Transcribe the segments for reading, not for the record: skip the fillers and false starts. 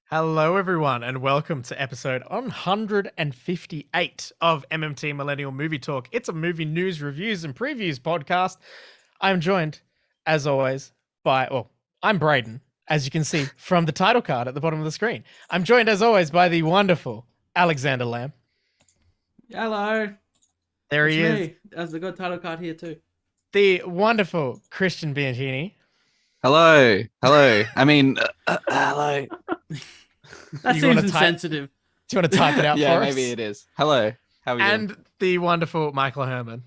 Hello, everyone, and welcome to episode 158 of MMT Millennial Movie Talk. It's a movie news, reviews, and previews podcast. I'm joined, as always, I'm Brayden, as you can see from the title card at the bottom of the screen. I'm joined, as always, by the wonderful Alexander Lamb. Hello. There he is. Me. There's a good title card here too. The wonderful Christian Bianchini. Hello. Hello. Hello. That You seems wanna type- insensitive. Do you want to type it out Yeah, for us? maybe it is. Hello. How are you doing? And the wonderful Michael Herman.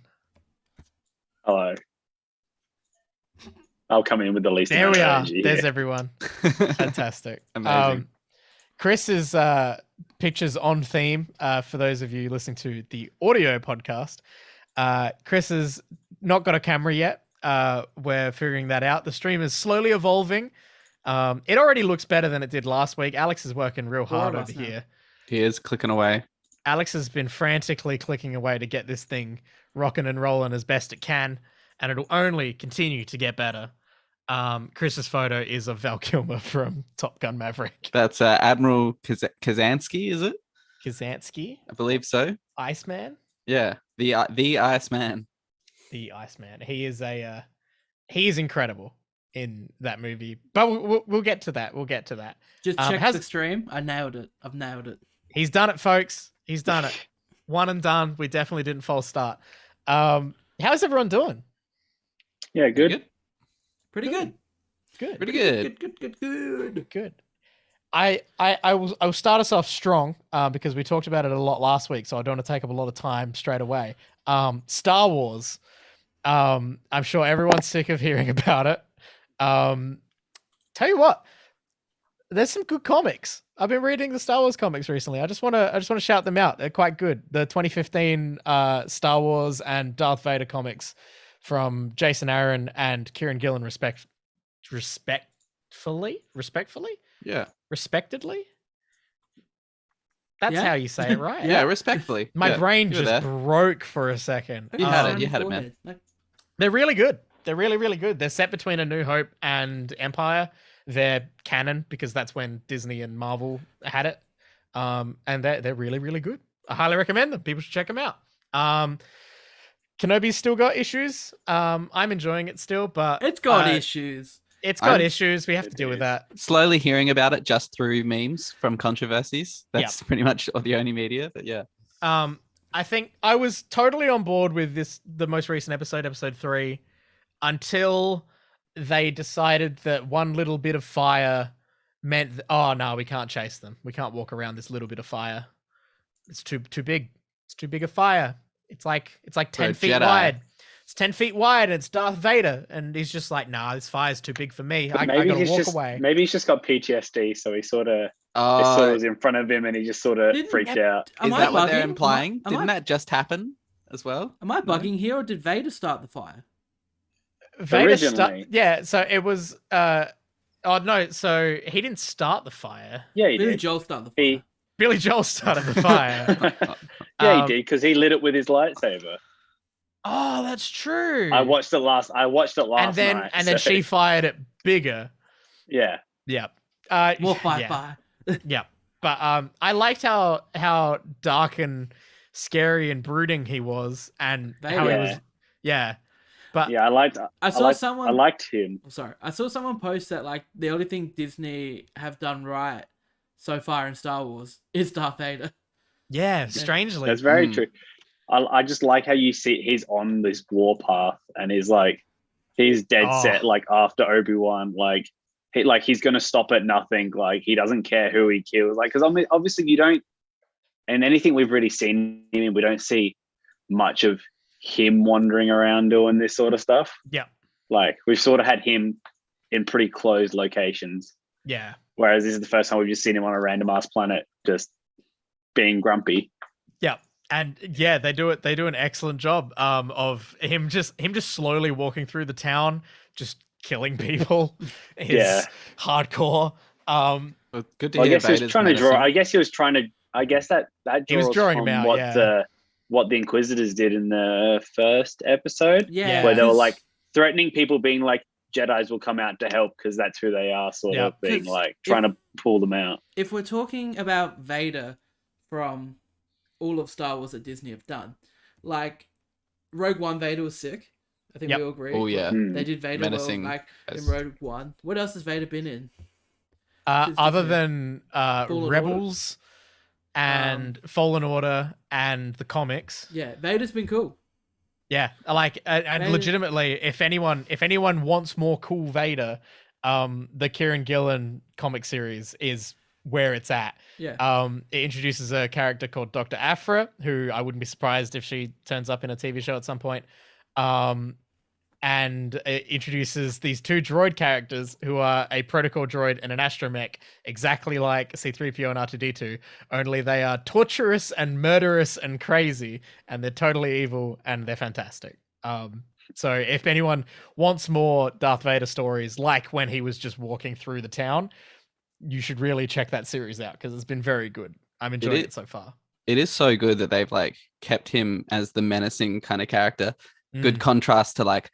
Hello. I'll come in with the least There amount we of are. energy There's here. everyone. Fantastic. Amazing. Chris's pictures on theme, for those of you listening to the audio podcast. Chris has not got a camera yet. We're figuring that out. The stream is slowly evolving. It already looks better than it did last week. Alex is working real hard over here. He is clicking away. Alex has been frantically clicking away to get this thing rocking and rolling as best it can, and it'll only continue to get better. Chris's photo is of Val Kilmer from Top Gun Maverick. That's Admiral Kazansky, is it? Kazansky, I believe so. Iceman, Yeah, the Iceman. the Iceman. He is he is incredible in that movie. But we'll get to that. We'll get to that. Just Um, check how's- the stream. I nailed it. I've nailed it. He's done it, folks. He's done it. One and done. We definitely didn't false start. How's everyone doing? Yeah, good. Pretty good. Good. Pretty good. Good. Good. I will start us off strong because we talked about it a lot last week, so I don't want to take up a lot of time straight away. Star Wars. I'm sure everyone's sick of hearing about it. Tell you what, there's some good comics. I've been reading the Star Wars comics recently. I just want to shout them out. They're quite good. The 2015 Star Wars and Darth Vader comics from Jason Aaron and Kieran Gillen, respectfully. Yeah. Respectedly? That's Yeah. how you say it, right? Yeah, respectfully. My Yeah, brain you were just there. broke for a second. You had it. You had it, man. They're really good. They're really, really good. They're set between A New Hope and Empire. They're canon because that's when Disney and Marvel had it. And they're really, really good. I highly recommend them. People should check them out. Kenobi's still got issues. I'm enjoying it still, but It's got issues. it's got I'm- issues. We have to It deal with is. that. Slowly hearing about it just through memes from controversies. That's pretty much the only media, but yeah. I think I was totally on board with the most recent episode 3, until they decided that one little bit of fire meant, oh no, we can't chase them. We can't walk around this little bit of fire. It's too big. It's too big a fire. It's like 10 feet Jedi. wide. It's 10 feet wide and it's Darth Vader. And he's just like, nah, this fire's too big for me. I gotta walk away. Maybe he's just got PTSD, so he sort of Oh, was in front of him and he just sort of Didn't freaked get- out. is Am I that what they're bugging? implying? Am I- Didn't that just happen as well? Am I bugging here, or did Vader start the fire? Vader Originally. yeah, so it was oh no, so he didn't start the fire. Yeah, he Billy did. Joel started the He- fire. Billy Joel started the fire. Yeah, Um, he did because he lit it with his lightsaber. Oh, that's true. I watched it last and then night. and then so- she fired it bigger. Yeah. Yep. More fire, yeah, fire. Yep. But I liked how dark and scary and brooding he was, and how he Yeah. was. Yeah. But Yeah, I liked I saw someone. I liked him. Sorry, I saw someone post that like the only thing Disney have done right so far in Star Wars is Darth Vader. yeah, strangely. That's very Mm. true. I just like how you see he's on this war path and he's dead Oh. set like after Obi-Wan, he's gonna stop at nothing, like he doesn't care who he kills, like because obviously you don't, and anything we've really seen him in, we don't see much of him wandering around doing this sort of stuff. Yeah. Like we've sort of had him in pretty closed locations, Yeah. whereas this is the first time we've just seen him on a random ass planet just being grumpy. Yeah. And yeah, they do an excellent job of him just slowly walking through the town, just killing people. Is hardcore. Well, good to Well, I hear. guess he was Vader's trying to draw. medicine. I guess he was trying to. I guess that He was draws drawing him from out, what yeah. what the Inquisitors did in the first episode, Yeah, where they were because- like threatening people, being like, Jedis will come out to help because that's who they are, sort Yeah. of thing, 'Cause like trying to pull them out. If we're talking about Vader from all of Star Wars that Disney have done, like Rogue One Vader was sick. I think Yep. we all agree. Oh, yeah. They did Vader Menacing. well, like in Yes. Rogue One. What else has Vader been in? Other Disney. than Fallen Rebels and Fallen Order and the comics. Yeah, Vader's been cool. Yeah, like and Vader- legitimately, if anyone wants more cool Vader, the Kieran Gillen comic series is where it's at. Yeah. It introduces a character called Dr. Aphra, who I wouldn't be surprised if she turns up in a TV show at some point. And it introduces these two droid characters who are a protocol droid and an astromech, exactly like C-3PO and R2-D2, only they are torturous and murderous and crazy, and they're totally evil, and they're fantastic. So if anyone wants more Darth Vader stories, like when he was just walking through the town, you should really check that series out because it's been very good. I'm enjoying it so far. It is so good that they've like kept him as the menacing kind of character. Good Mm. contrast to like,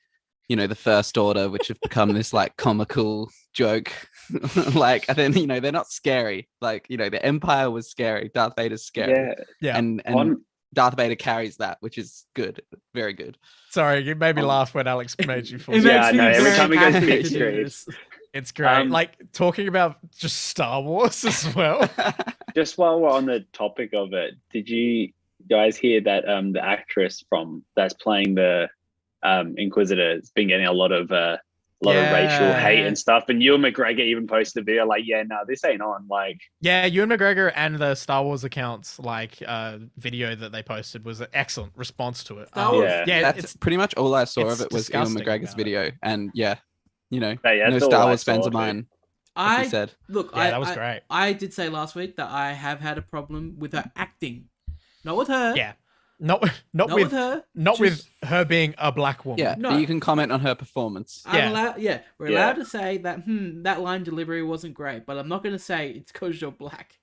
you know, the First Order, which have become this like comical joke. Like, and then, you know, they're not scary. Like, you know, the Empire was scary. Darth Vader's scary. Yeah. And Darth Vader carries that, which is good. Very good. Sorry, you made me laugh when Alex made you fall. It Yeah, makes I me know, every very time he goes happy big to do screen. this. It's great. Like talking about just Star Wars as well. Just while we're on the topic of it, did you guys hear that the actress that's playing the Inquisitor has been getting a lot of racial hate and stuff, and Ewan McGregor even posted a video like, yeah, no, this ain't on. Like, Yeah, Ewan McGregor and the Star Wars accounts video that they posted was an excellent response to it. Star Wars- yeah, That's it's pretty much all I saw it's of it was Ewan disgusting McGregor's about video. And yeah, you know, yeah, no that's all Star I Wars saw fans of of it. mine, like you said. Look, Yeah, that was great. I did say last week that I have had a problem with her acting, not with her. yeah, not not with her. not just- with her being a black woman. Yeah, No. but you can comment on her performance. We're Yeah. allowed to say that that line delivery wasn't great, but I'm not going to say it's because you're black.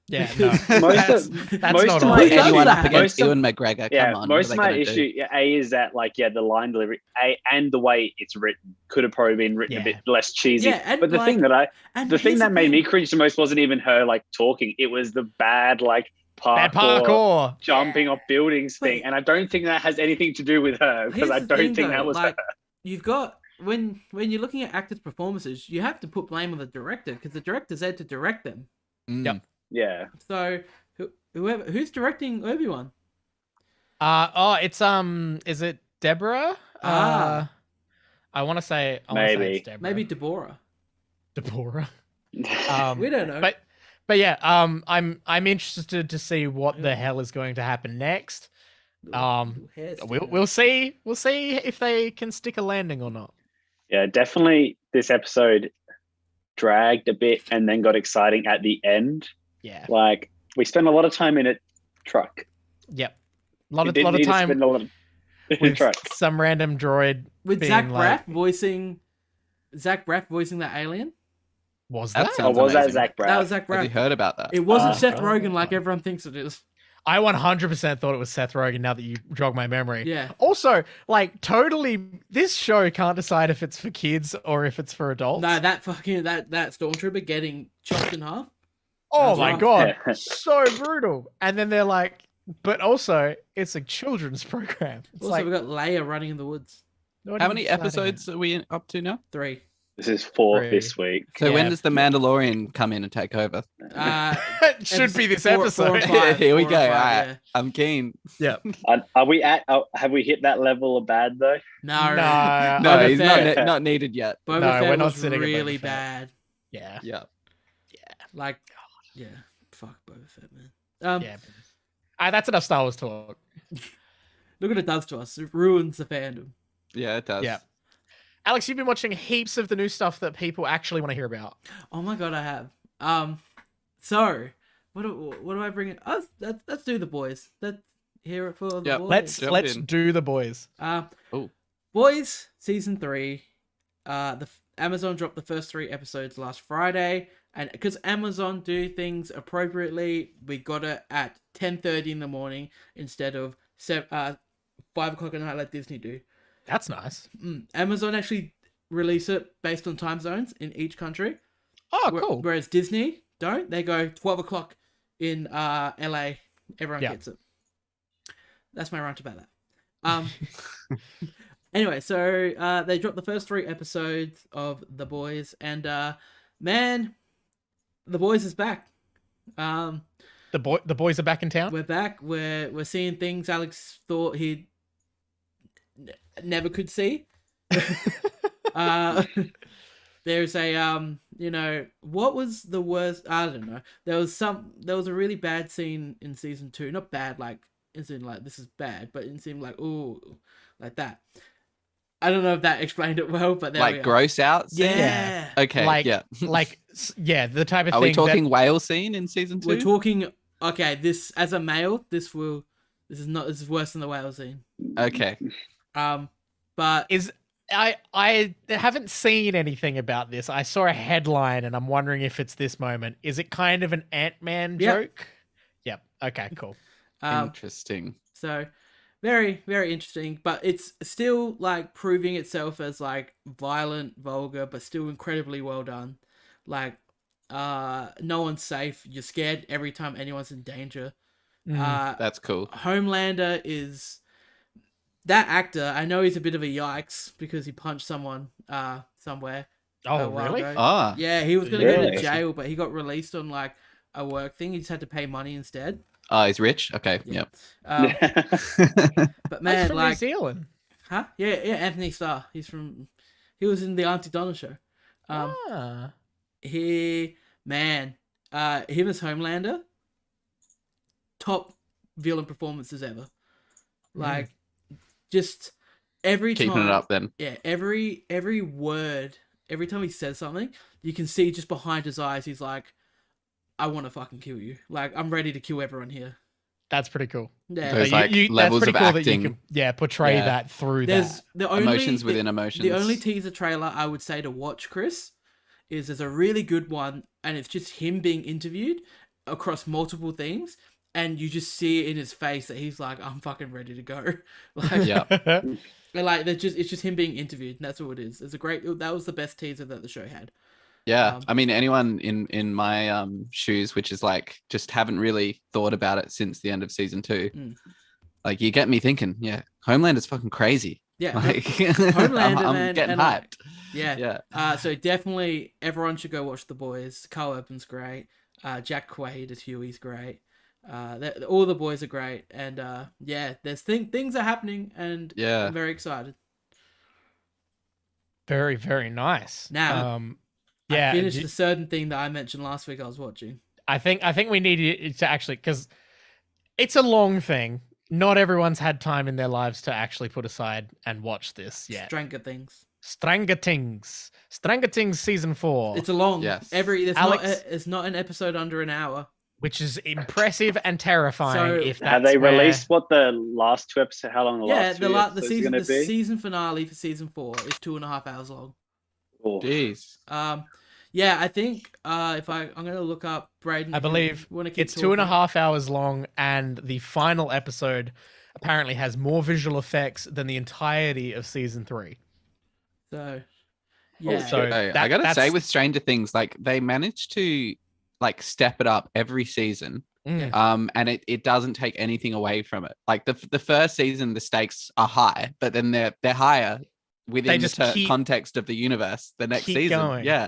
yeah, no, Most that's most not of all my right. does Anyone that? up against Most of- Ewan McGregor, Yeah, come on. most what of are my they gonna do? issue, is that like, the line delivery, and the way it's written could have probably been written a bit less cheesy. Yeah, and but the thing and the thing here's that the made me thing. cringe the most wasn't even her like talking; it was the bad like Bad parkour. jumping off buildings thing, and I don't think that has anything to do with her because Here's I the don't thing, think though, that was like, her. You've got when you're looking at actors' performances, you have to put blame on the director because the director's there to direct them. Mm. Yep. Yeah, So who's directing Obi-Wan? It's is it Deborah? I want to say Maybe. it's Deborah. Maybe Deborah. Deborah. We don't know. But yeah, I'm interested to see what the hell is going to happen next. We'll see if they can stick a landing or not. yeah, definitely. This episode dragged a bit and then got exciting at the end. Yeah. Like, we spent a lot of time in a truck. Yep. A lot We of didn't need to time spend a lot of in a with truck. some random droid. With being Zach like- Braff voicing that alien. Was That that? Oh, sounds was that amazing. Zach Braff? That was Zach Have you Braff. heard about that? It wasn't Oh, Seth God. Rogen like everyone thinks it is. I 100% thought it was Seth Rogen. Now that you jog my memory. Yeah. Also, like, totally, this show can't decide if it's for kids or if it's for adults. No, that stormtrooper getting chopped in half. Oh That's my rough. god, Yeah. so brutal. And then they're like, but also it's a children's program. It's Also, like, we got Leia running in the woods. what How are you many starting episodes are we up to now? 3. This is 4 Three. this week. So when Yeah. does the Mandalorian come in and take over? at? It should be this 4 episode. and 5, Here we 4 go. and 5, Alright. yeah. I'm keen. Yeah. Are we have we hit that level of bad though? No, No, No, Boba he's Fett- not needed yet. Boba No, Fett we're not was sitting at Boba really Fett. bad. Yeah. Yeah. Like, yeah, fuck Boba Fett, man. Yeah. That's enough Star Wars talk. Look what it does to us. It ruins the fandom. Yeah, it does. Yeah. Alex, you've been watching heaps of the new stuff that people actually want to hear about. Oh my god, I have. So what do I bring in? Let's do the boys. Let's hear it for the Yep. boys. Jump Let's in. do the boys. Oh. Boys season 3. Amazon dropped the first 3 episodes last Friday, and because Amazon do things appropriately, we got it at 10:30 in the morning instead of 5 o'clock at night like Disney do. That's nice. Amazon actually release it based on time zones in each country. Oh, cool. Whereas Disney don't. They go 12 o'clock in LA. Everyone Yeah. gets it. That's my rant about that. Anyway, so they dropped the first 3 episodes of The Boys, and man, The Boys is back. The boys are back in town. We're back. We're seeing things Alex thought he never could see. There's a what was the worst? I don't know. There was a really bad scene in season 2. Not bad, like it seemed like this is bad, but it seemed like ooh, like that. I don't know if that explained it well, but there we Like are. gross out scene? Yeah. Okay, Like, yeah. the type of Are thing. we talking whale scene in season 2? We're talking. Okay, this as a male, this is worse than the whale scene. Okay. But I haven't seen anything about this. I saw a headline, and I'm wondering if it's this moment. Is it kind of an Ant-Man Yep. joke? Yep. Okay. Cool. Interesting. So very, very interesting, but it's still like proving itself as like violent, vulgar, but still incredibly well done. Like, no one's safe. You're scared every time anyone's in danger. That's cool. Homelander is that actor. I know he's a bit of a yikes because he punched someone somewhere. Oh, a while really? ago. Ah. Yeah, he was gonna go to Really? jail, but he got released on like a work thing. He just had to pay money instead. Oh, he's rich? Okay, Yeah. yep. But That's man, from like, New Zealand. huh? Yeah, Anthony Starr. He was in the Auntie Donna show. Ah. Him as Homelander, top villain performances ever. Like, just every Keeping time. it up then. Yeah, every word, every time he says something, you can see just behind his eyes, he's like, I want to fucking kill you. Like, I'm ready to kill everyone here. That's pretty cool. Yeah. Those, So like, levels that's pretty of cool that acting. you can, portray Yeah. that through There's that. the only Emotions within emotions. The only teaser trailer I would say to watch, Chris, is there's a really good one, and it's just him being interviewed across multiple things, and you just see it in his face that he's like, I'm fucking ready to go. Like, Yeah. and like it's just him being interviewed, and that's all it is. That was the best teaser that the show had. Yeah, I mean, anyone in my shoes, which is like just haven't really thought about it since the end of season 2. Like, you get me thinking, yeah, Homelander's fucking crazy. Yeah, Like, Homelander, I'm man, getting and, like, hyped. yeah. So definitely everyone should go watch The Boys. Carl Urban's great. Jack Quaid as Huey's great. All the boys are great, and there's things are happening, and Yeah. I'm very excited. Very, very nice. Now, yeah, I finished a certain thing that I mentioned last week I was watching. I think we need to actually, because it's a long thing. Not everyone's had time in their lives to actually put aside and watch this yet. Stranger Things. Stranger Things season 4, It's a long. Yes. It's not an episode under an hour. which is impressive and terrifying. So- if that's Have they where- released what the last 2 episodes? How long the Yeah, last the 2 the episodes season going the to be? season finale for season 4 is 2.5 hours long. Oh. Jeez. Yeah, I think I'm gonna look up Brayden. I believe it's 2.5 hours long, and the final episode apparently has more visual effects than the entirety of season 3. So, Oh, yeah. So Hey, that- I gotta say, that's- with Stranger Things, like they managed to like step it up every season. Mm. And it doesn't take anything away from it. Like the first season, the stakes are high, but then they're higher within just the keep- context of the universe. The next keep season, going. yeah,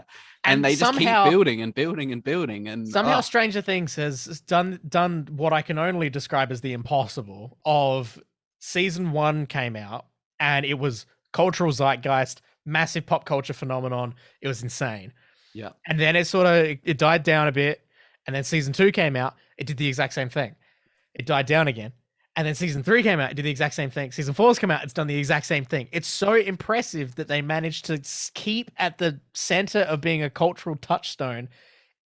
And and they just somehow- keep building and building and building, and Somehow oh, Stranger Things has done what I can only describe as the impossible of season 1 came out, and it was cultural zeitgeist, massive pop culture phenomenon. It was insane. yeah, And then it died down a bit, and then season 2 came out. It did the exact same thing. It died down again. And then season 3 came out, it did the exact same thing. Season 4's come out, it's done the exact same thing. It's so impressive that they managed to keep at the center of being a cultural touchstone,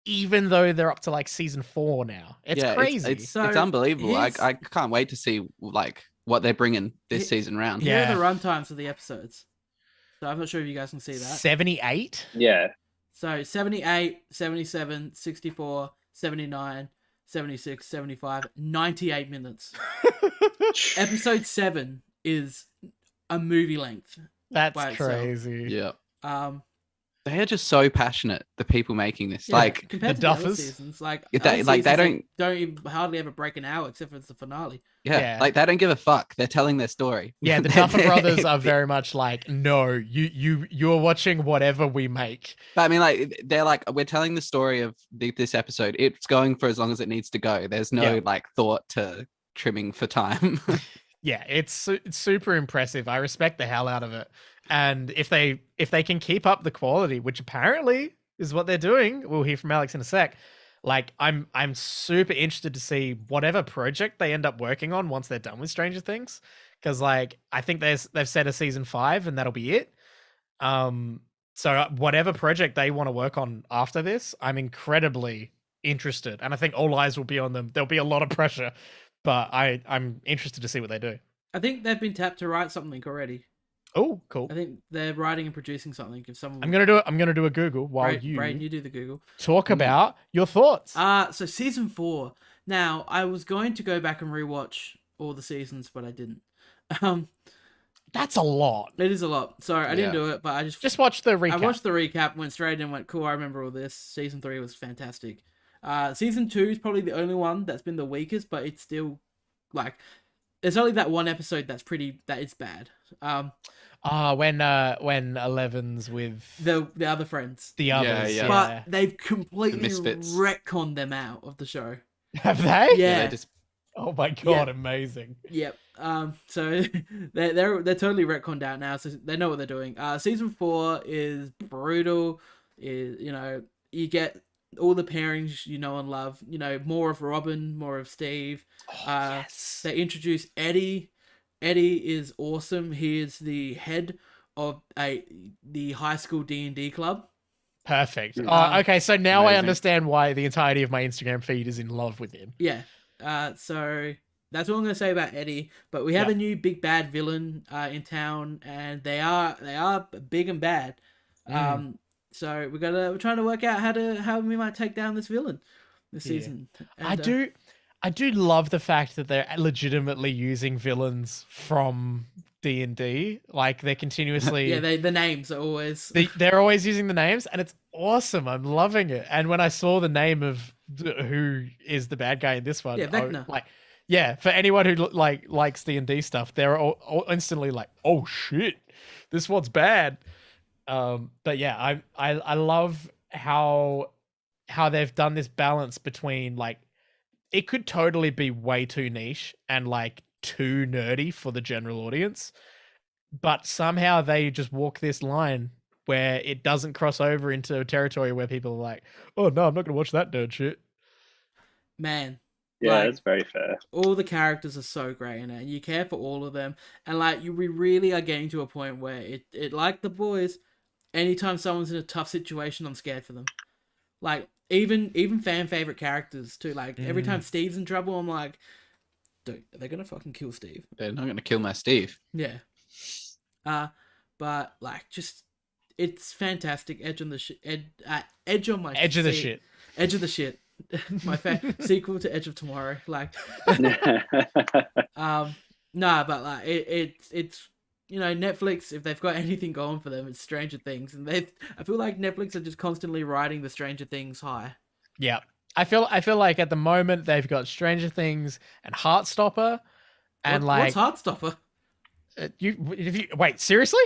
even though they're up to like season 4 now. It's yeah, crazy. It's So unbelievable. here's- I can't wait to see like what they're bringing this season round. Here Yeah. are the runtimes of the episodes. So I'm not sure if you guys can see that. 78? Yeah. So 78, 77, 64, 79, 76, 75, 98 minutes. Episode 7 is a movie length. That's by itself. crazy. Yeah, They are just so passionate. The people making this, Yeah, like compared the to the other Duffers. seasons, like They- other like, they seasons, don't even hardly ever break an hour except for it's the finale. yeah, Yeah. like they don't give a fuck. They're telling their story. Yeah, the Duffer Brothers are very much like, no, you're watching whatever we make. But I mean, like they're like, we're telling the story of this episode. It's going for as long as it needs to go. There's no Yeah. like thought to trimming for time. Yeah, it's super impressive. I respect the hell out of it. And if they can keep up the quality, which apparently is what they're doing, we'll hear from Alex in a sec. Like I'm super interested to see whatever project they end up working on once they're done with Stranger Things, because like I think they've set a season 5 and that'll be it. So whatever project they want to work on after this, I'm incredibly interested, and I think all eyes will be on them. There'll be a lot of pressure, but I'm interested to see what they do. I think they've been tapped to write something already. Oh, cool. I think they're writing and producing something. If someone, I'm gonna do a Google while Brayden, you do the Google. talk about your thoughts. So season 4. Now, I was going to go back and rewatch all the seasons, but I didn't. That's a lot. It is a lot. Sorry, I didn't Yeah. do it, but I just Watch the recap. I watched the recap, went straight in and went, cool, I remember all this. Season 3 was fantastic. Season 2 is probably the only one that's been the weakest, but it's still, like, there's only that one episode that is bad. When Eleven's with The other friends. the others. yeah. But they've completely Misfits. retconned them out of the show. Have they? Yeah. They just Oh my god, amazing. Yep. So they're totally retconned out now, so they know what they're doing. Season 4 is brutal. You get all the pairings you know and love. More of Robin, more of Steve. Yes. They introduce Eddie. Eddie is awesome. He is the head of the high school D&D club. Perfect. Um, Okay, so now I amazing. understand why the entirety of my Instagram feed is in love with him. Yeah. So that's all I'm gonna say about Eddie. But we have Yeah. a new big bad villain in town, and they are big and bad. So we're trying to work out how we might take down this villain this Yeah. season. I And, do love the fact that they're legitimately using villains from D&D. Like they're continuously Yeah, the names are always. they're always using the names, and it's awesome. I'm loving it. And when I saw the name of who is the bad guy in this one, Yeah, Vecna. for anyone who likes D&D stuff, they're all instantly like, oh shit, this one's bad. But yeah, I love how they've done this balance between like it could totally be way too niche and like too nerdy for the general audience, but somehow they just walk this line where it doesn't cross over into a territory where people are like, oh no, I'm not gonna watch that nerd shit. Man, Yeah, Like- that's very fair. all the characters are so great in it, and you care for all of them. And like we really are getting to a point where it like the boys. Anytime someone's in a tough situation, I'm scared for them. Like even fan favorite characters too. Like every time Steve's in trouble, I'm like, dude, are they gonna fucking kill Steve? they're not gonna kill my Steve. Yeah. But like just it's fantastic. Edge on the shit. Edge on my Edge of the seat. shit. Edge of the shit. My sequel to Edge of Tomorrow. Like nah, but like it's Netflix, if they've got anything going for them, it's Stranger Things, and I feel like Netflix are just constantly riding the Stranger Things high. Yeah. I feel like at the moment they've got Stranger Things and Heartstopper, and What's Heartstopper? wait, seriously?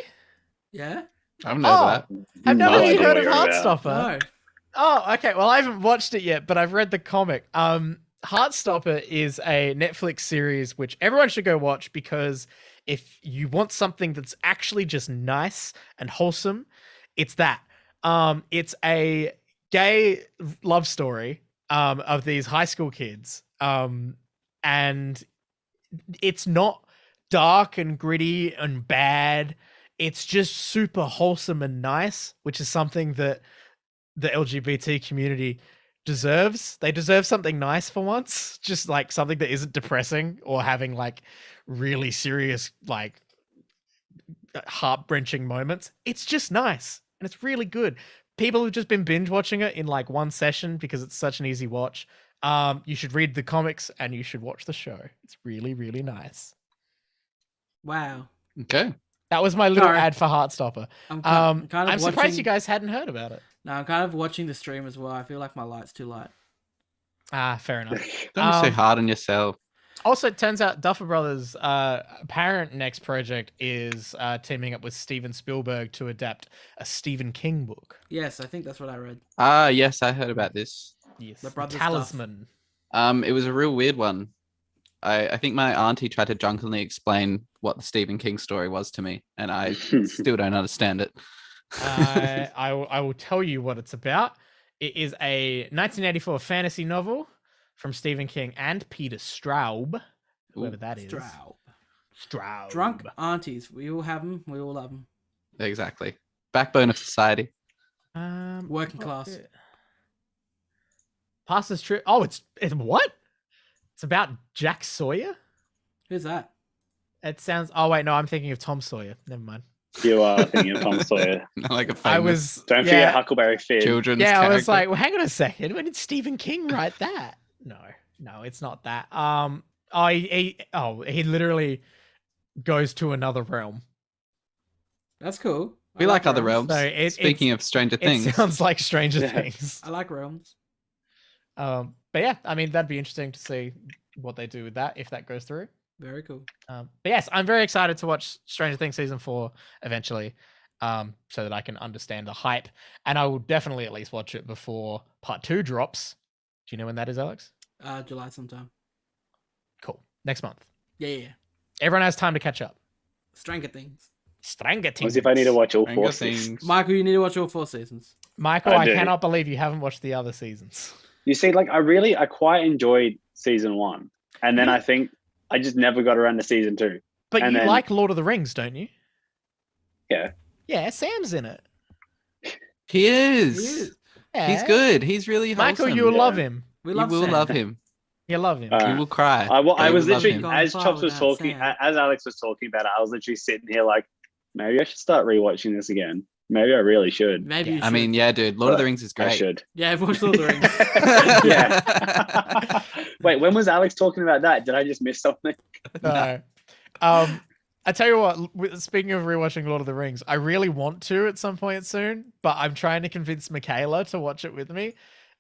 Yeah. I don't know Oh. that. I've No never idea heard what of you're about. Heartstopper. No. Oh, okay. Well, I haven't watched it yet, but I've read the comic. Heartstopper is a Netflix series which everyone should go watch, because if you want something that's actually just nice and wholesome, it's that. It's a gay love story of these high school kids. And it's not dark and gritty and bad. It's just super wholesome and nice, which is something that the LGBT community deserves. They deserve something nice for once, just like something that isn't depressing or having like really serious, like heart-wrenching moments. It's just nice and it's really good. People have just been binge watching it in like one session because it's such an easy watch. You should read the comics and you should watch the show. It's really, really nice. Wow. Okay. That was my little Sorry. ad for Heartstopper. I'm kind of I'm surprised watching- you guys hadn't heard about it. No, I'm kind of watching the stream as well. I feel like my light's too light. Ah, fair enough. Don't be so hard on yourself. Also, it turns out Duffer Brothers' apparent next project is teaming up with Steven Spielberg to adapt a Stephen King book. Yes, I think that's what I read. Ah, yes, I heard about this. Yes, The the brother Talisman. It was a real weird one. I think my auntie tried to drunkenly explain what the Stephen King story was to me, and I still don't understand it. I will tell you what it's about. It is a 1984 fantasy novel from Stephen King and Peter Straub, whoever that is. Straub. Drunk aunties. We all have them. We all love them. Exactly. Backbone of society. Working class. Pastor's Trip. Oh, it's what? It's about Jack Sawyer? Who's that? It sounds. Oh wait, no, I'm thinking of Tom Sawyer. Never mind. You are thinking of Tom Sawyer. Like a famous I was. Don't forget Huckleberry Finn. children's Yeah, I was character. like, well, hang on a second. When did Stephen King write that? No, it's not that. He literally goes to another realm. That's cool. we like other realms. realms. Speaking of Stranger It Things, sounds like Stranger Yeah. Things. I like realms. But yeah, I mean, that'd be interesting to see what they do with that if that goes through. Very cool. But yes, I'm very excited to watch Stranger Things season 4 eventually, so that I can understand the hype, and I will definitely at least watch it before part 2 drops. Do you know when that is, Alex? July sometime. Cool. Next month. Yeah. Everyone has time to catch up. Stranger Things. Stranger Things. As if I need to watch all Stranger 4 seasons. Things. Michael, you need to watch all 4 seasons. Michael, I I do. cannot believe you haven't watched the other seasons. You see, like I quite enjoyed season 1, and then I think I just never got around to season 2. But And you then- like Lord of the Rings, don't you? Yeah. Yeah, Sam's in it. he is. He is. Yeah. He's good. He's really Michael, wholesome. you will yeah. love him. We You love will Sam. love him. You love him. Uh, You will cry. I You was will love literally, him. as Chops was talking, as Alex was talking about it, I was literally sitting here like, maybe I should start rewatching this again. Maybe I really should. Maybe Yeah. you I should. mean, yeah, dude. Lord of the But Rings is I great. should. Yeah, I've watched Lord of the Rings. Yeah. Wait, when was Alex talking about that? Did I just miss something? No. I tell you what, speaking of rewatching Lord of the Rings, I really want to at some point soon, but I'm trying to convince Michaela to watch it with me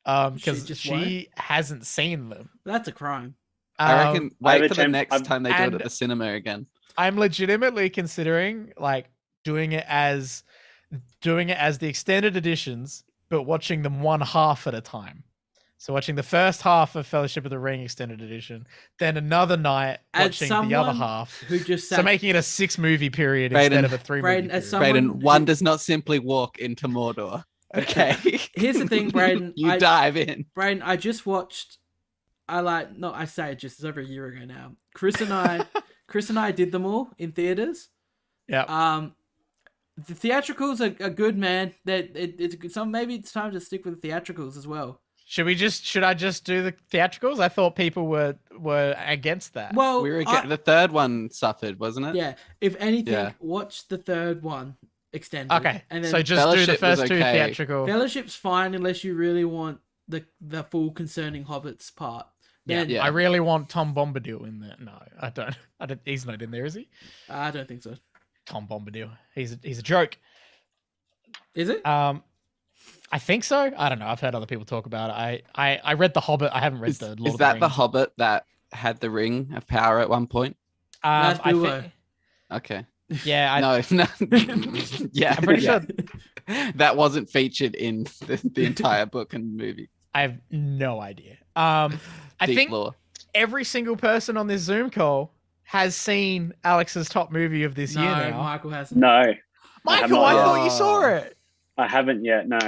because just she hasn't seen them. That's a crime. I reckon I've wait for the attempt- next I've- time they do it and- at the cinema again. I'm legitimately considering like doing it as the extended editions, but watching them one half at a time. So watching the first half of Fellowship of the Ring extended edition, then another night As watching the other someone half. Who just So sat... making it a 6-movie period Brayden- instead of a 3-movie Brayden, period. as someone Brayden, who- one does not simply walk into Mordor. Okay. Here's the thing, Brayden. you dive in. Brayden, I just watched. I say it just it's over a year ago now. Chris and I did them all in theaters. Yeah. The theatricals are good, man. Maybe it's time to stick with the theatricals as well. Should I just do the theatricals? I thought people were against that. Well, We were the third one suffered, wasn't it? yeah. If anything, Yeah. watch the third one extended. Okay. and then So just do the Fellowship was first 2 okay. theatrical. Fellowship's fine unless you really want the full concerning hobbits part. Yeah. Then Yeah. I really want Tom Bombadil in there. No, I don't. He's not in there, is he? I don't think so. Tom Bombadil. He's a joke. Is it? I think so. I don't know. I've heard other people talk about it. I read The Hobbit. I haven't read Is, the Lord is of that the the Rings. Hobbit that had the ring of power at one point? That's I Bilbo. think, Okay. yeah, No. Yeah. I'm pretty yeah. sure. That wasn't featured in the entire book and movie. I have no idea. I Deep think lore. every single person on this Zoom call has seen Alex's top movie of this year No, now. Michael hasn't. No, I have Michael, not I yet. thought you saw it. I haven't yet. No.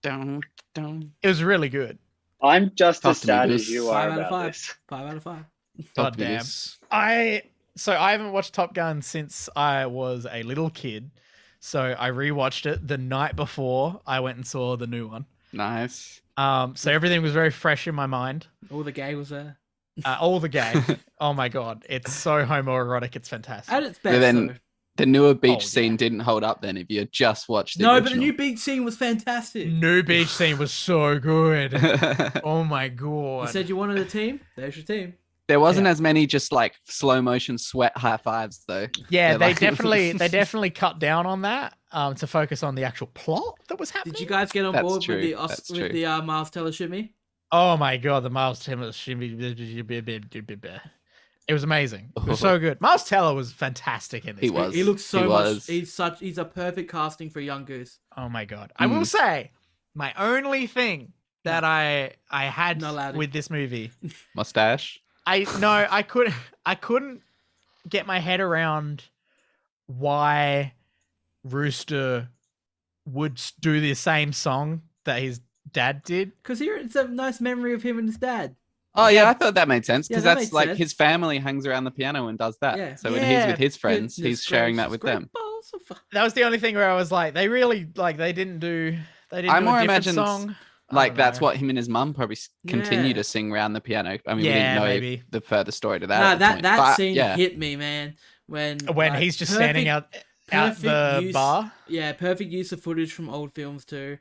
Dun, dun. It was really good. I'm just Talk as to me, sad Goose. as you 5 are out of about 5. this. 5 out of 5. Talk to me, Goddamn. Goose. I haven't watched Top Gun since I was a little kid. So I rewatched it the night before I went and saw the new one. Nice. So everything was very fresh in my mind. All the gay was there. All the gay. Oh my god, it's so homoerotic. It's fantastic. At its best, then- though. The newer beach Oh, scene yeah. didn't hold up then if you had just watched the No, original. but the new beach scene was fantastic. New beach scene was so good. Oh my god. You said you wanted a team? There's your team. There wasn't as many just like slow motion sweat high fives though. Yeah, They're they like- definitely cut down on that to focus on the actual plot that was happening. Did you guys get on That's board true, with the that's with true. the Miles Teller shimmy? Oh my god, the Miles Teller shimmy. It was amazing. It was so good. Miles Teller was fantastic in this. He movie. was. He looks so He much. was. He's a perfect casting for young Goose. Oh my god. I will say, my only thing that I had Not allowed. with this movie, Mustache. I couldn't get my head around why Rooster would do the same song that his dad did. Because here it's a nice memory of him and his dad. Oh yeah, I thought that made sense Yeah, because that that's makes like sense. his family hangs around the piano and does that. Yeah. So when he's with his friends, Goodness he's sharing that gracious, with great them. balls of fu- That was the only thing where I was like, they really they didn't do I a more different imagined, song. I Like don't that's know. what him and his mum probably continue Yeah. to sing around the piano. I mean, we Yeah, didn't know maybe. the further story to that. Nah, at the that point. that But, scene yeah. hit me, man. When like, When he's just standing out perfect the use- bar. Yeah, perfect use of footage from old films too.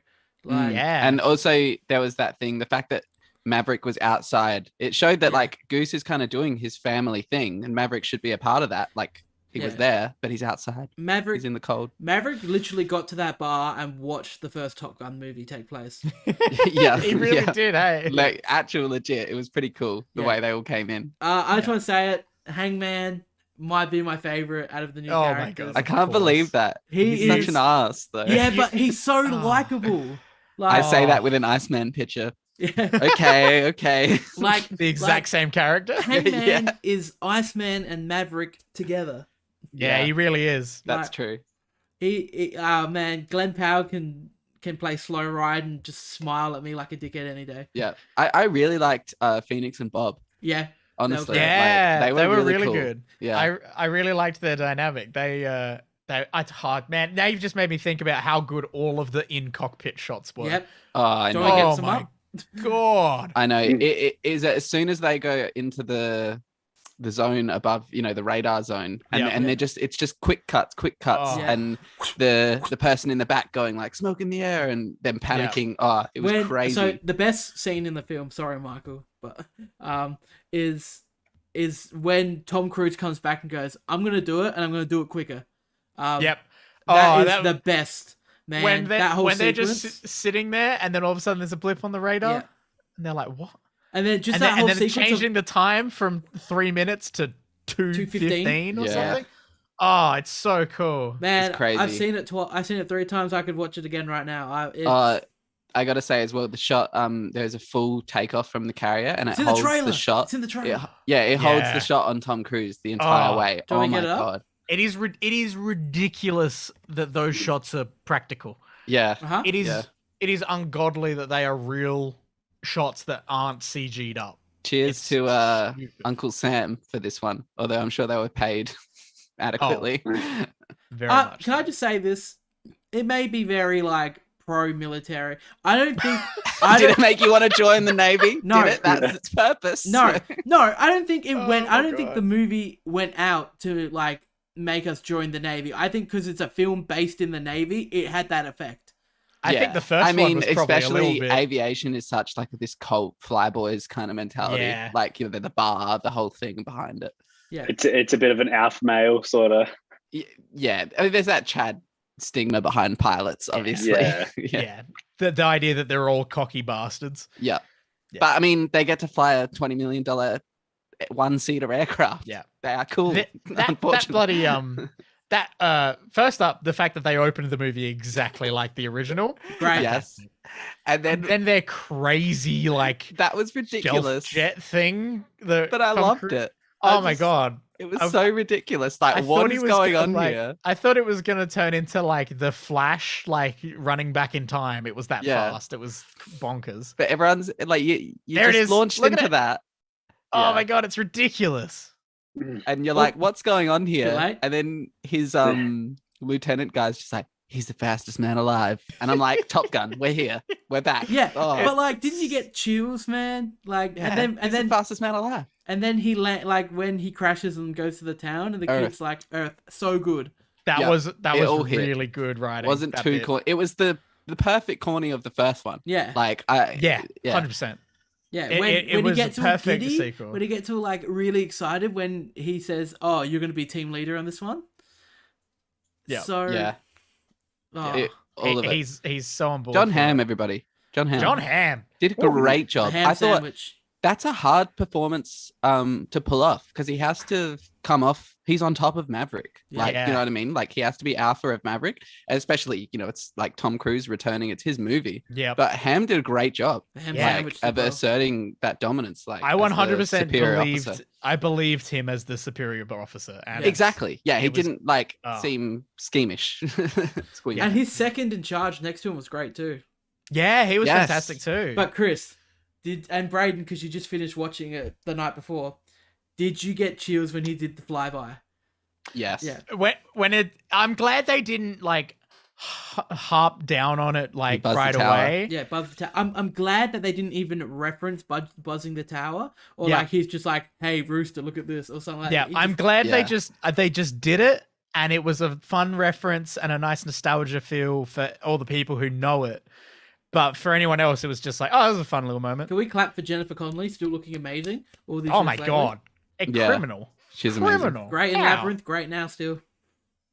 Mm. Like, Yeah. And also there was that thing, the fact that Maverick was outside. It showed that Yeah. like Goose is kind of doing his family thing, and Maverick should be a part of that. Like he was Yeah. there, but he's outside. Maverick He's in the cold. Maverick literally got to that bar and watched the first Top Gun movie take place. Yeah, he really yeah. did, hey. Like actual legit. It was pretty cool the Yeah. way they all came in. I just want to say it. Hangman might be my favorite out of the new Oh my characters. God. I can't course. believe that. He He's such is- an ass though. Yeah, but he's so Oh. likable. I Like, say Oh. that with an Iceman picture. yeah. Okay. like The exact same character. Hangman Yeah. is Iceman and Maverick together. Yeah, he really is. That's Like, true. Man, Glenn Powell can play slow ride and just smile at me like a dickhead any day. Yeah. I really liked Phoenix and Bob. Yeah, Honestly. Yeah, Like, they were really cool. good. Yeah. I really liked their dynamic. Man, now you've just made me think about how good all of the in cockpit shots were. yep. Oh, I Do know. you wanna get Oh some my up? God. I know. It is as soon as they go into the zone above, the radar zone, and Yeah. and it's just quick cuts, Oh. Yeah. and the person in the back going like smoke in the air and then panicking. Oh, it was crazy. So the best scene in the film, sorry Michael, but is when Tom Cruise comes back and goes, "I'm gonna do it, and I'm gonna do it quicker." Yep. That is the best, man. when they're, that whole when they're sequence. just sitting there and then all of a sudden there's a blip on the radar Yeah. and they're like, what? and then just And that then, whole and then sequence changing the time from 3 minutes to 2:15 or Yeah. something. Oh, it's so cool. man, It's crazy. I've seen it I've seen it 3 times. I could watch it again right now. I gotta say as well, the shot. There's a full takeoff from the carrier, and it It's in the holds trailer. the shot. It's in the trailer. It holds Yeah. the shot on Tom Cruise the entire Oh. way. Do you Oh wanna my get it up? god. It is ridiculous that those shots are practical. Yeah. Uh-huh. It is Yeah. it is ungodly that they are real shots that aren't CG'd up. Cheers It's to stupid. Uncle Sam for this one. Although I'm sure they were paid adequately. Very much. Can I just say this? It may be very like pro-military. I don't think. Did it make you want to join the Navy? No. Did it? That's its purpose. No, I don't think it went. Oh I my don't think God. the movie went out to like make us join the Navy. I think because it's a film based in the Navy, it had that effect. I think the first I mean, one was probably a especially little bit. aviation is such like this cult flyboys kind of mentality. Yeah. Like the bar, the whole thing behind it. Yeah, It's a bit of an alpha male sort of. Yeah, I mean, there's that Chad stigma behind pilots, obviously. Yeah. Yeah. The idea that they're all cocky bastards. Yeah. Yeah. But I mean, they get to fly a $20 million one-seater aircraft. Yeah. They are cool. That unfortunately. bloody first up, the fact that they opened the movie exactly like the original. great. Yes. And And then then their crazy like that was stealth ridiculous. jet thing. But I Tom loved Cruise- it. Oh I my just- god. It was I- so ridiculous. I Like, what thought he is was going gonna, on like- here? I thought it was gonna turn into like the Flash, like running back in time. It was that Yeah. fast. It was bonkers. But everyone's like, you There it just is. launched Look at into it. that. Oh Yeah. my god, it's ridiculous. And you're Well, like, what's going on here? late. And then his lieutenant guy's just like, he's the fastest man alive. And I'm like, Top Gun, we're here. We're back. Yeah, Oh, but like, didn't you get chills, man? Like, yeah, and he's then the fastest man alive. and then he like when he crashes and goes to the town, and the Earth. kid's like, "Earth, so good." That Yeah, was it all was hit. really good writing. Wasn't that too bit. cool. It was the perfect corny of the first one. Yeah, Like, Yeah, yeah. 100%. Yeah, It- when it he was gets a all perfect giddy, sequel. when he gets all like really excited when he says, "Oh, you're going to be team leader on this one." Yeah. So Yeah. oh, All of it. He's so on board. John for Hamm, it. everybody. John Hamm John Hamm. did a Ooh, great the job. ham I thought sandwich. that's a hard performance to pull off because he has to come off. He's on top of Maverick. Yeah. Like, you know what I mean? Like he has to be alpha of Maverick, especially, it's like Tom Cruise returning. It's his movie. Yeah. But Ham did a great job. The ham Yeah. sandwich. Like, did well. asserting that dominance. Like I as the 100% superior believed. officer. I believed him as the superior officer. And Exactly. Yeah, he it was- didn't like oh. seem schemish. Squeaky. And his second in charge next to him was great too. Yeah, he was Yes. fantastic too. But Chris, and Brayden, because you just finished watching it the night before, did you get chills when he did the flyby? Yes. Yeah. I'm glad they didn't like harp down on it like buzzed the right tower. away. Yeah, buzz the tower. I'm glad that they didn't even reference buzzing the tower, or Yeah. like he's just like, "Hey, Rooster, look at this," or something like Yeah, that. He I'm just- glad Yeah. they just did it, and it was a fun reference and a nice nostalgia feel for all the people who know it. But for anyone else, it was just like, oh, it was a fun little moment. Can we clap for Jennifer Connelly still looking amazing? All these Oh years my later? god, a Yeah. criminal, She's amazing. criminal, Great in How? Labyrinth, great now still.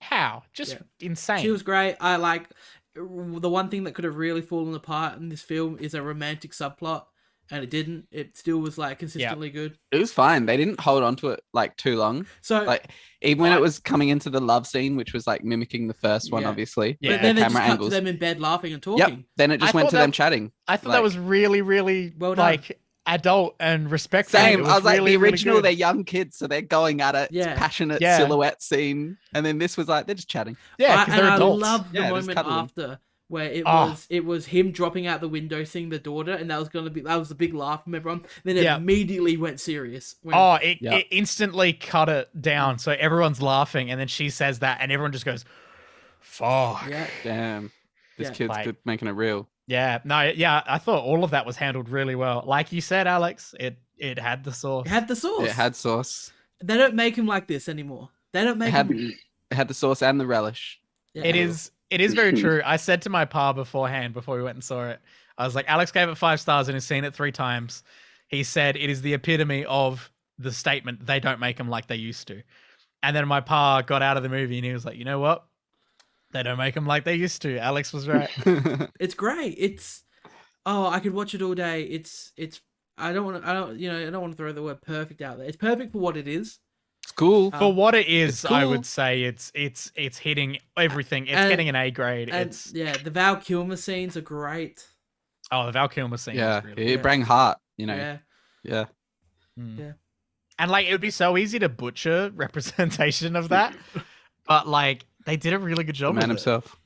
How? Just Yeah. insane. She was great. I like the one thing that could have really fallen apart in this film is a romantic subplot, and it didn't. It still was like consistently good. It was fine. They didn't hold on to it like too long. So, Like even when it was coming into the love scene, which was like mimicking the first one, Yeah. obviously. Yeah. but then they just camera cut angles. to them in bed laughing and talking. Yep. Then it just I went thought to them that- chatting. I thought like- that was really, really Well done. like adult and respectful. Same. It I was like, really, the really original, good. they're young kids, so they're going at it. Yeah. It's passionate Yeah. silhouette scene. And then this was like, they're just chatting. Yeah, because and they're I adults. love the Yeah, just moment cuddling. after where Oh. it was him dropping out the window, seeing the daughter, and that was the big laugh from everyone. Then it Yeah. immediately went serious. When, Oh, it, Yeah. it instantly cut it down. So everyone's laughing, and then she says that, and everyone just goes, fuck. yeah, Damn. This Yeah. kid's Like- good making it real. Yeah, no, yeah, I thought all of that was handled really well. Like you said, Alex, it had the sauce. it had the sauce. It had sauce. They don't make him like this anymore. They don't It make had, him. it had the sauce and the relish. Yeah. It is very true. I said to my pa beforehand, before we went and saw it, I was like, Alex gave it 5 stars and has seen it 3 times. He said it is the epitome of the statement, they don't make them like they used to. And then my pa got out of the movie and he was like, you know what? They don't make them like they used to. Alex was right. It's great. I could watch it all day. I don't want to throw the word perfect out there. It's perfect for what it is. It's cool. For what it is, It's I cool. would say it's hitting everything. It's And- getting an A grade. And It's the Val Kilmer scenes are great. the Val Kilmer scene. Yeah. Is really It Yeah. bring heart, Yeah. Yeah. Mm. Yeah. And like it would be so easy to butcher representation of that, but like they did a really good The job. man with it. himself.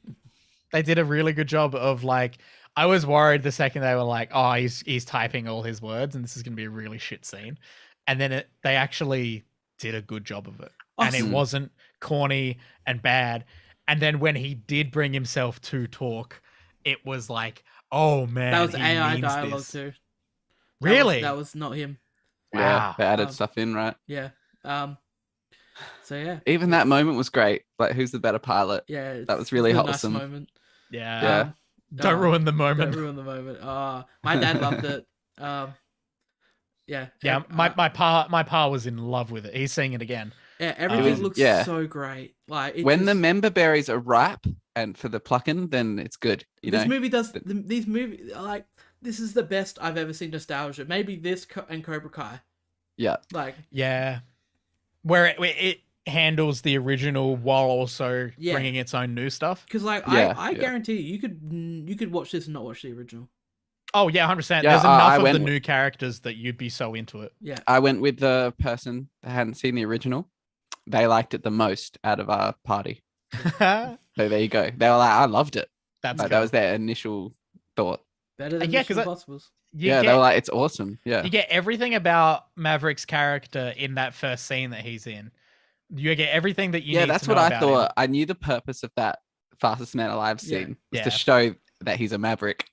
They did a really good job of like. I was worried the second they were like, "Oh, he's typing all his words, and this is gonna be a really shit scene," and then they actually did a good job of it, and it Awesome. wasn't corny and bad. And then when he did bring himself to talk, it was like, "Oh man, That was he AI means dialogue this." too. Really? That was not him. Yeah. Wow. They added Um, stuff in, right? Yeah. So yeah. Even that moment was great. Like, who's the better pilot? Yeah. That was it's really a wholesome. Nice moment. Yeah. Yeah. Don't ruin the Don't moment. ruin the moment. My dad loved it. Yeah. Yeah, ev- my pa was in love with it. He's seeing it again. yeah, everything was- looks yeah. so great. Like it When the just- member berries are ripe and for the plucking, then it's good. this movie does these movies like this is the best I've ever seen nostalgia. Maybe this and Cobra Kai. Yeah. Like Yeah, where it handles the original while also Yeah. bringing its own new stuff. because like Yeah, I yeah. guarantee you could watch this and not watch the original. Oh yeah, 100%. Yeah, There's I enough of went the with- new characters that you'd be so into it. Yeah. I went with the person that hadn't seen the original. They liked it the most out of our party. That's So there you go. They were like, I loved it. Like, cool. that was their initial thought. Better than Yeah, Mission 'cause Impossibles. You Yeah, get, they were like, it's awesome. Yeah. you get everything about Maverick's character in that first scene that he's in. You get everything that you Yeah, need that's to what know I about thought. him. I knew the purpose of that fastest man alive scene was Yeah. to show that he's a maverick.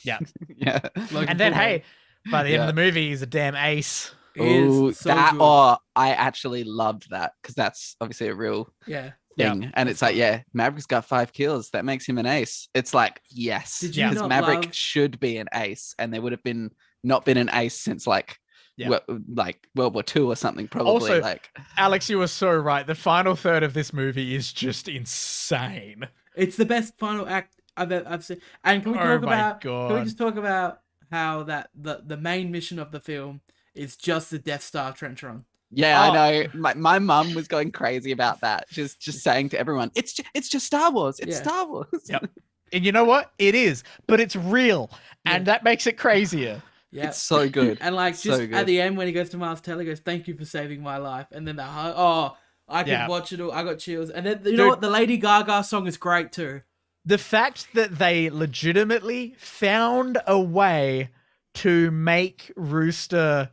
Yeah. Yeah. Logan And then Paul. hey, by the end Yeah. of the movie, he's a damn ace. It is Ooh, so that good. I actually loved that because that's obviously a real Yeah. Yeah. thing. And it's like, yeah, Maverick's got 5 kills. That makes him an ace. It's like, yes, Did you because not Maverick love- should be an ace, and there would have been not been an ace since like Yeah. like World War II or something, probably. Also, like Alex, you were so right. The final third of this movie is just insane. It's the best final act I've seen. And can we Oh talk my about? God. Can we just talk about how that the main mission of the film is just the Death Star trench run? Yeah, Oh. I know. My mum was going crazy about that. Just saying to everyone, it's just Star Wars. It's Yeah. Star Wars. Yep. And you know what? It is, but it's real, and that makes it crazier. Yeah. It's so good. And like So just good. at the end when he goes to Mars Teller, he goes, "Thank you for saving my life," and then the I could Yeah. watch it all. I got chills. And then you know what? The Lady Gaga song is great too. The fact that they legitimately found a way to make Rooster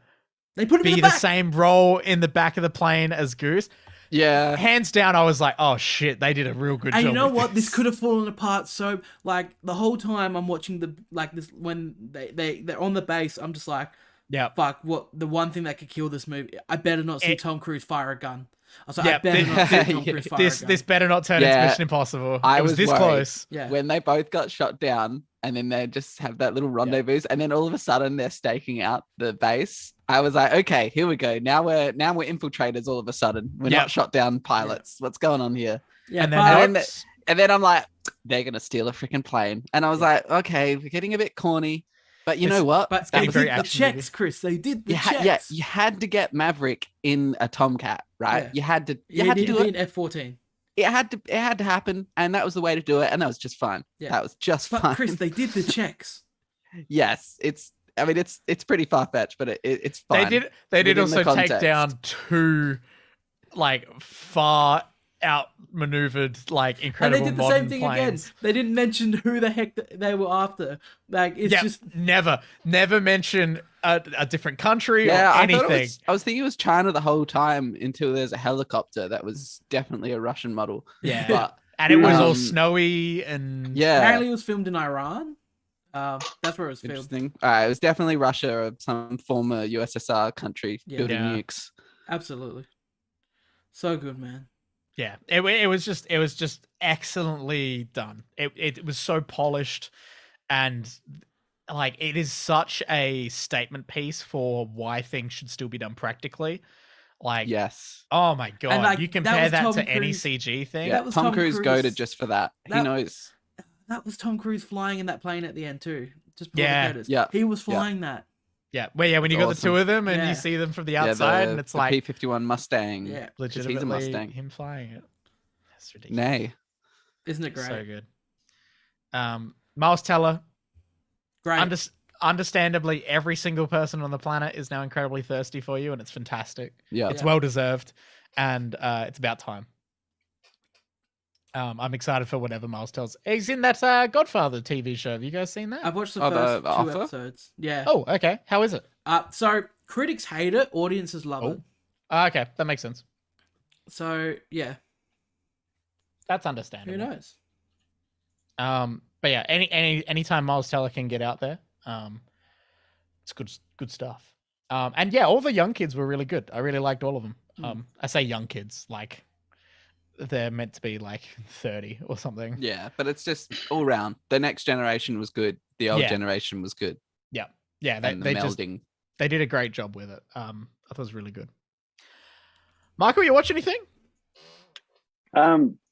They put him in be the the back. same role in the back of the plane as Goose. Yeah. Hands down, I was like, oh shit, they did a real good And job. you know with what? This could have fallen apart. So like the whole time I'm watching this when they're on the base, I'm just like, Yeah. fuck, what the one thing that could kill this movie? I better not see Tom Cruise fire a gun. I was like, Yeah, I better not see Tom Cruise fire a gun. This better not turn Yeah. into Mission Impossible. I It was was this worried. close. Yeah. When they both got shot down and then they just have that little rendezvous and then all of a sudden they're staking out the base. I was like, okay, here we go. Now we're infiltrators all of a sudden. We're Yep. not shot down pilots. What's going on here? Yeah, And but- then And then And then I'm like, they're gonna steal a freaking plane. And I was like, okay, we're getting a bit corny. But you know what? But getting they was- very did the action checks, movie. Chris. They did the you checks. you had to get Maverick in a Tomcat, right? Yeah. You had to You had to need do to be it. in F-14. It had to happen, and that was the way to do it, and that was just fine. Yeah. That was just But fine. Chris, they did the checks. Yes, it's pretty far fetched, but it's fine. They did Within the also take context. down two like far outmaneuvered like And incredible they did the modern same thing planes. again. They didn't mention who the heck they were after. Like, it's Yeah, just... never mention a different country Yeah, or I anything. thought I was thinking it was China the whole time until there's a helicopter that was definitely a Russian model. Yeah. But And it was all Um, snowy and yeah, Apparently it was filmed in Iran. That's where it was filmed. interesting. All right, it was definitely Russia or some former USSR country Yeah. building Yeah. nukes. Absolutely. So good, man. yeah, it was just excellently done. It was so polished, and like it is such a statement piece for why things should still be done practically. Like, Yes. oh my god, like, you that compare was that Tom to any Cruise- CG thing. Yeah, that was Tom Tom Cruise Cruise. goaded just for that. He That- knows. That was Tom Cruise flying in that plane at the end too. Just before Yeah, the credits. yeah, He was yeah. flying that. Yeah, well, yeah, when you It's got the two awesome. of them and Yeah. you see them from the outside, and it's the like P-51 Mustang. Yeah. 'cause he's a legitimately Mustang. him flying it. That's ridiculous. Nay. Isn't it great? So good. Miles Teller, Great. understandably, every single person on the planet is now incredibly thirsty for you, and it's fantastic. Yeah. It's well deserved, and it's about time. I'm excited for whatever Miles tells. He's in that Godfather TV show. Have you guys seen that? I've watched the Oh, the first two Offer? episodes. Yeah. Oh, okay. How is it? So critics hate it, audiences love it. Okay, that makes sense. So yeah, That's who understandable. knows? But yeah, anytime Miles Teller can get out there, it's good stuff. And yeah, all the young kids were really good. I really liked all of them. I say young kids, like they're meant to be like 30 or something. Yeah, but it's just all round. The next generation was good. The old Yeah. generation was good. Yeah, And the they melding. they did a great job with it. I thought it was really good. Michael, you watch anything?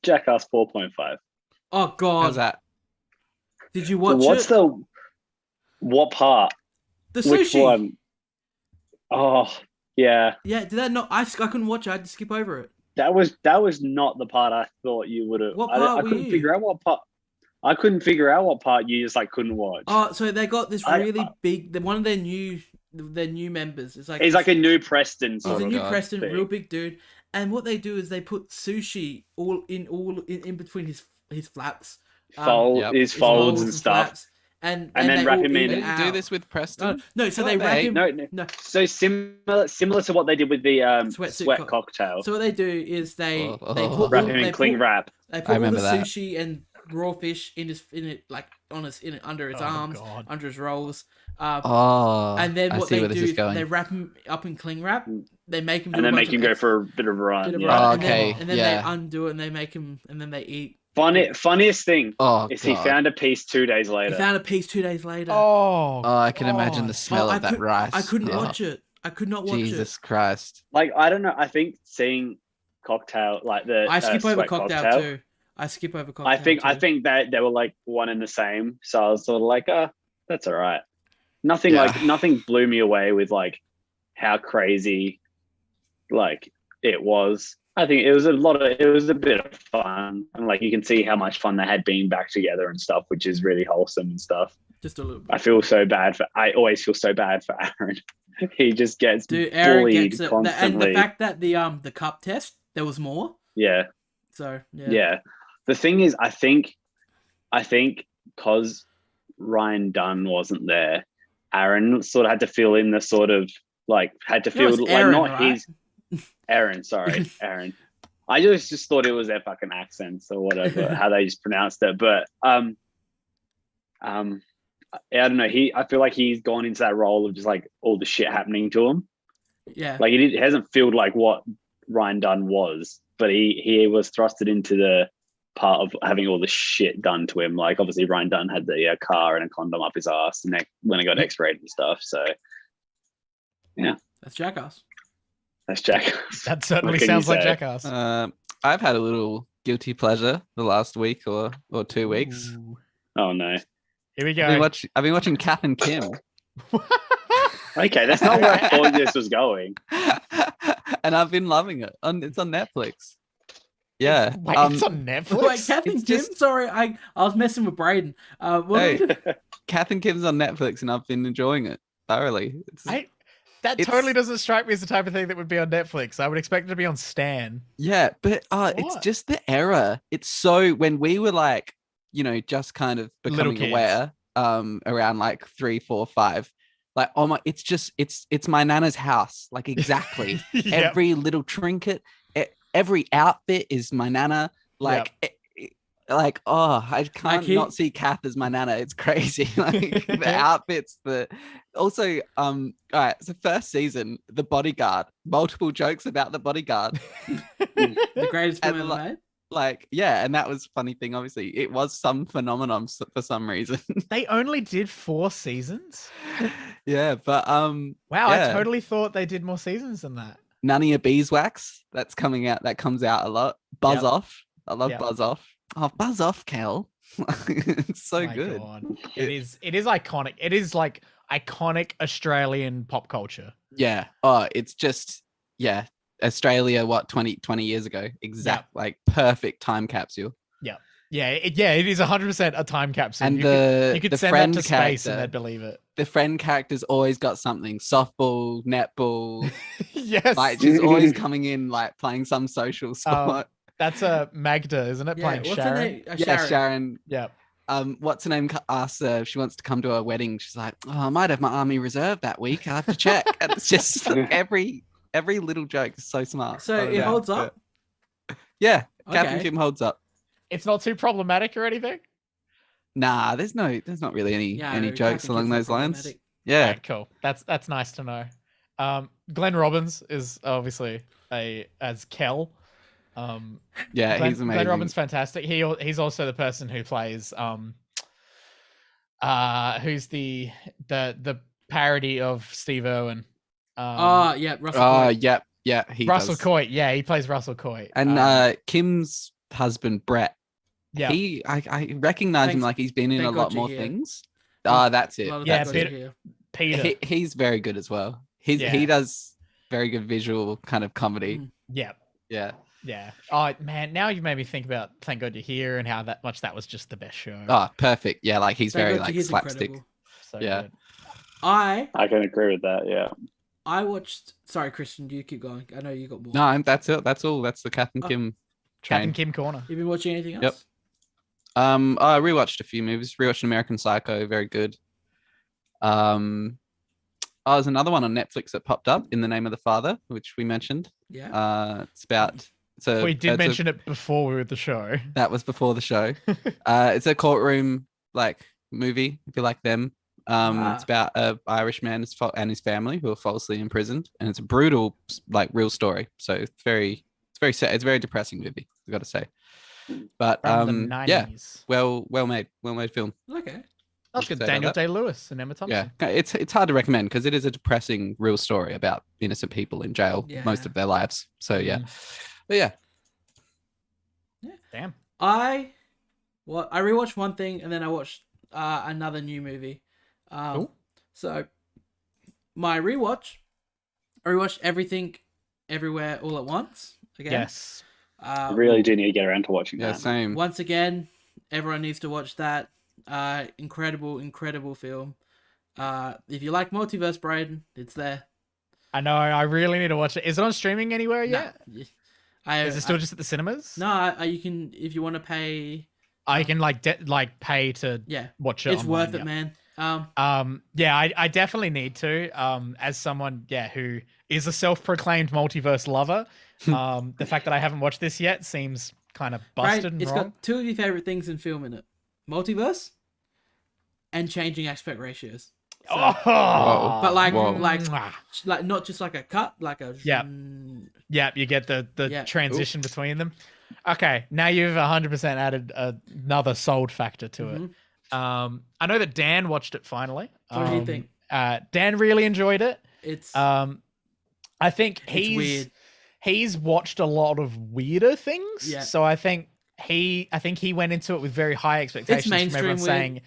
Jackass 4.5. Oh god, How's that? did you So watch it? what part? The Which sushi. one? Oh, yeah. Yeah, did that not? I couldn't watch it. I had to skip over it. That was not the part I thought you would have. What I part were couldn't you? figure out what part. I couldn't figure out what part you just like couldn't watch. Oh, so they got this I- really big. One of their new members. It's like He's like a new Preston he's sort a of new God. Preston, thing. real big dude. And what they do is they put sushi all in between his flaps. Yep. His folds and stuff. flaps, and then they wrap all him eat in. They it didn't do out. this with Preston. No, so Thought they wrap they- him. No. No. So similar to what they did with the Sweat sweat suit cocktail. So what they do is they Oh. put Wrap all- him in they cling put- wrap. They I put all the remember that. sushi and raw fish in it like in it under his Oh, arms, God. under his rolls. Oh, And then I what see they where do this is is going. they wrap him up in cling wrap. They make him do And a then bunch make him of go ex- for a bit of a bit run. of Yeah. run, Oh, and then- okay, And then yeah. they undo it and they make him and then they eat Funniest thing Oh, is he God. found a piece 2 days He later. found a piece 2 days later. Oh, Oh, I can imagine the God. smell of that rice. I couldn't Oh, watch it. I could not watch Jesus Christ. Like, I don't know. I think seeing Cocktail, like the it. I skip over Sweat cocktail too. I skip over cocktail. I think that they were like one and the same. So I was sort of like, that's all right. Nothing Yeah. nothing blew me away with like how crazy like it was. I think it was a bit of fun, and like you can see how much fun they had being back together and stuff, which is really wholesome and stuff. Just a little bit. I always feel so bad for Aaron. He just gets Aaron bullied gets it. constantly. And the fact that the cup test, there was more. Yeah. So Yeah. The thing is, I think because Ryan Dunn wasn't there, Aaron sort of had to fill in the sort of like had to You know, feel it's like Aaron, not right? his Aaron, sorry, Aaron. I just thought it was their fucking accents or whatever, how they just pronounced it. But I don't know. I feel like he's gone into that role of just like all the shit happening to him. Yeah. Like it hasn't felt like what Ryan Dunn was, but he was thrusted into the part of having all the shit done to him. Like obviously Ryan Dunn had the car and a condom up his ass and when it got X-rated and stuff. So yeah, That's Jackass. that's Jackass. That certainly What can sounds you like say? Jackass. I've had a little guilty pleasure the last week or 2 weeks. Ooh. Oh no. Here we go. I've been watching Kath and Kim. Okay, that's not where I thought this was going. And I've been loving it. It's on Netflix. Yeah. Wait, it's on Netflix. Wait, Kath and It's Kim? just- Sorry, I was messing with Brayden. Hey, Kath and Kim's on Netflix, and I've been enjoying it thoroughly. That It's- totally doesn't strike me as the type of thing that would be on Netflix. I would expect it to be on Stan. Yeah, but it's What? just the era. It's so when we were like, just kind of Little becoming kids. aware, around like 3, 4, 5, like oh my, it's my nana's house, like exactly. Yep. Every little trinket, every outfit is my nana. Like, I can't he- not see Kath as my nana. It's crazy. Like the outfits, also, all right. So first season, the bodyguard, multiple jokes about the bodyguard. The greatest film And ever like- made. Like, yeah, and that was funny thing. Obviously, it was some phenomenon for some reason. They only did 4 seasons. Yeah, but Wow, yeah. I totally thought they did more seasons than that. None of your beeswax. That's coming out. That comes out a lot. Buzz Yep. off. I love Yep. Buzz off. Oh, Buzz off, Kel. It's so My good. God. It is iconic. It is like iconic Australian pop culture. Yeah. Oh, it's just Australia. What 20 years ago? Exact. Like perfect time capsule. Yeah, it is 100% a time capsule. And you the could the send friend that to space character, and they'd believe it. the friend character's always got something. Softball, netball. Yes. Like she's always coming in, like playing some social sport. That's Magda, isn't it? Playing what's her Sharon. name? Yeah, Sharon. Yeah. What's her name? Asks her if she wants to come to her wedding. She's like, "Oh, I might have my army reserve that week. I have to check." And it's just every little joke is so smart. So I don't it know, holds but- up. Yeah, Kath and Okay. Kim holds up. It's not too problematic or anything. Nah, there's not really any Yeah, any Kath jokes and along Kim's not those lines. problematic. Yeah, Right, cool. That's nice to know. Glenn Robbins is obviously as Kel. yeah, Glenn, he's amazing. Glenn Robbins fantastic. He's also the person who plays who's the parody of Steve Irwin. Yeah, Russell. Oh, Coight. yeah, he Russell does. Coight. Yeah, he plays Russell Coight. And Kim's husband Brett. yeah, I recognize him Thanks- like he's been in a thank lot God you're more here. things. Ah, that's A it. lot of Yeah, people Peter- here. Peter. He's very good as well. He Yeah. does very good visual kind of comedy. Mhm. yeah, Yeah. yeah. Oh man, now you've made me think about Thank God You're Here and how that was just the best show. Oh, perfect. Yeah, like he's Thank very God like He's slapstick. incredible. So yeah. good. I can agree with that. Yeah. watched. Sorry, Christian, you keep going. I know you got more. No, that's it. That's all. That's the Kath and Oh. Kim Kath train. and Kim corner. You been watching anything else? Yep. I rewatched a few movies. Rewatched American Psycho, very good. There's another one on Netflix that popped up, In the Name of the Father, which we mentioned. Yeah. It's about. We did mention it before we were at the show. That was before the show. It's a courtroom like movie, if you like them. It's about a Irish man and his family who are falsely imprisoned, and it's a brutal, like, real story. So it's very sad. It's a very depressing movie, I got to say. But From the yeah, 90s. well made film. Okay. That's What good. you say about Daniel that? Day-Lewis and Emma Thompson. Yeah, it's hard to recommend because it is a depressing real story about innocent people in jail most Yeah. of their lives. So yeah, but yeah, Damn. I rewatched one thing and then I watched another new movie. Cool. So my rewatch, I rewatched Everything, Everywhere, All at Once again. Yes. I really do need to get around to watching yeah, that. same. Once again, everyone needs to watch that. Incredible film. If you like multiverse, Brayden, it's there. I know. I really need to watch it. Is it on streaming anywhere yet? Is Is it still just at the cinemas? No, you can if you want to pay. I can pay to watch it. It's online, worth it, man. Yeah, I definitely need to. As someone, who is a self-proclaimed multiverse lover, the fact that I haven't watched this yet seems kind of busted Right, and it's wrong. got two of your favorite things in film in it: multiverse and changing aspect ratios. So, but like not just like a cut, like a Yeah, you get the transition between them. Okay, now you've 100% added another sold factor to it. I know that Dan watched it finally. What do you think? Dan really enjoyed it. It's I think he's watched a lot of weirder things. Yeah. So I think he went into it with very high expectations from everyone saying,